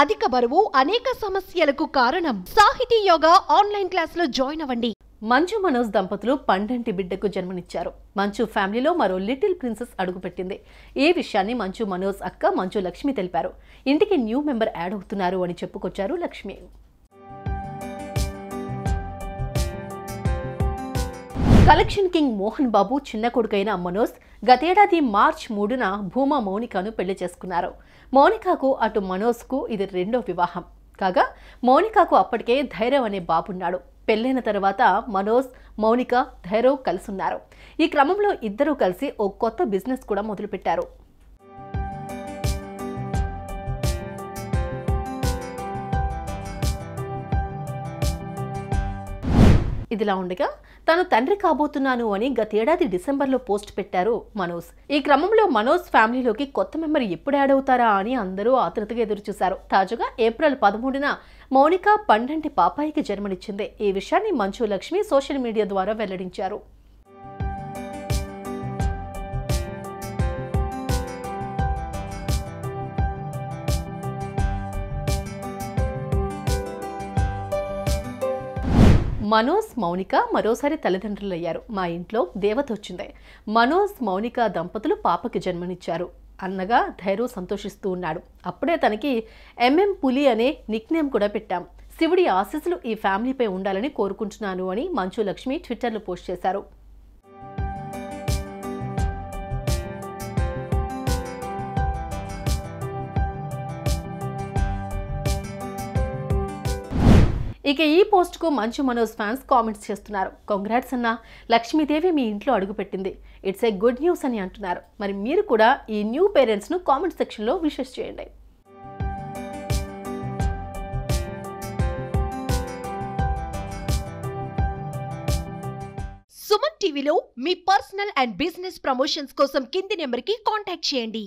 అధిక బరువు అనేక సమస్యలకు కారణం. సాహితీ యోగా ఆన్లైన్ క్లాసులో జాయిన్ అవ్వండి. మంచు మనోజ్ దంపతులు పండంటి బిడ్డకు జన్మనిచ్చారు. మంచు ఫ్యామిలీలో మరో లిటిల్ ప్రిన్సెస్ అడుగుపెట్టింది. ఈ విషయాన్ని మంచు మనోజ్ అక్క మంచు లక్ష్మి తెలిపారు. ఇంటికి న్యూ మెంబర్ యాడ్ అవుతున్నారు అని చెప్పుకొచ్చారు లక్ష్మి. కలెక్షన్ కింగ్ మోహన్ బాబు చిన్న కొడుకైన మనోజ్ గతేడాది మార్చి 3న భూమా మౌనికను పెళ్లి చేసుకున్నారు. మౌనికకు అటు మనోజ్కు ఇది రెండో వివాహం కాగా మౌనికకు అప్పటికే ధైర్యం అనే బాబున్నాడు. పెళ్లైన తర్వాత మనోజ్, మౌనిక, ధైర్యం కలిసున్నారు. ఈ క్రమంలో ఇద్దరూ కలిసి ఓ కొత్త బిజినెస్ కూడా మొదలుపెట్టారు. ఇదిలా ఉండగా తాను తండ్రి కాబోతున్నాను అని గతేడాది డిసెంబర్లో పోస్ట్ పెట్టారు మనోజ్. ఈ క్రమంలో మనోజ్ ఫ్యామిలీలోకి కొత్త మెంబర్ ఎప్పుడు యాడ్ అవుతారా అని అందరూ ఆతృతగా ఎదురుచూశారు. తాజాగా ఏప్రిల్ 13న మౌనిక పండంటి పాపాయికి జన్మనిచ్చింది. ఈ విషయాన్ని మంచు లక్ష్మి సోషల్ మీడియా ద్వారా వెల్లడించారు. మనోజ్, మౌనిక మరోసారి తల్లిదండ్రులయ్యారు. మా ఇంట్లో దేవత వచ్చింది. మనోజ్, మౌనిక దంపతులు పాపకి జన్మనిచ్చారు అన్నగా ధైర్యం సంతోషిస్తూ ఉన్నాడు. అప్పుడే తనకి ఎంఎం పులి అనే నిక్నేమ్ కూడా పెట్టాం. శివుడి ఆశీస్సులు ఈ ఫ్యామిలీపై ఉండాలని కోరుకుంటున్నాను అని మంచు లక్ష్మి ట్విట్టర్లో పోస్ట్ చేశారు. ఇక ఈ పోస్ట్కు మంచు మనోజ్ ఫ్యాన్స్ కామెంట్స్ చేస్తున్నారు. కంగ్రాట్స్ అన్న, లక్ష్మీదేవి మీ ఇంట్లో అడుగుపెట్టింది, ఇట్స్ ఏ గుడ్ న్యూస్ అని అంటున్నారు. మరి మీరు కూడా ఈ న్యూ పేరెంట్స్ను కామెంట్ సెక్షన్లో విషెస్ చేయండి. సుమన్ టీవీలో మీ పర్సనల్ అండ్ బిజినెస్ ప్రమోషన్స్ కోసం కింది నెంబర్కి కాంటాక్ట్ చేయండి.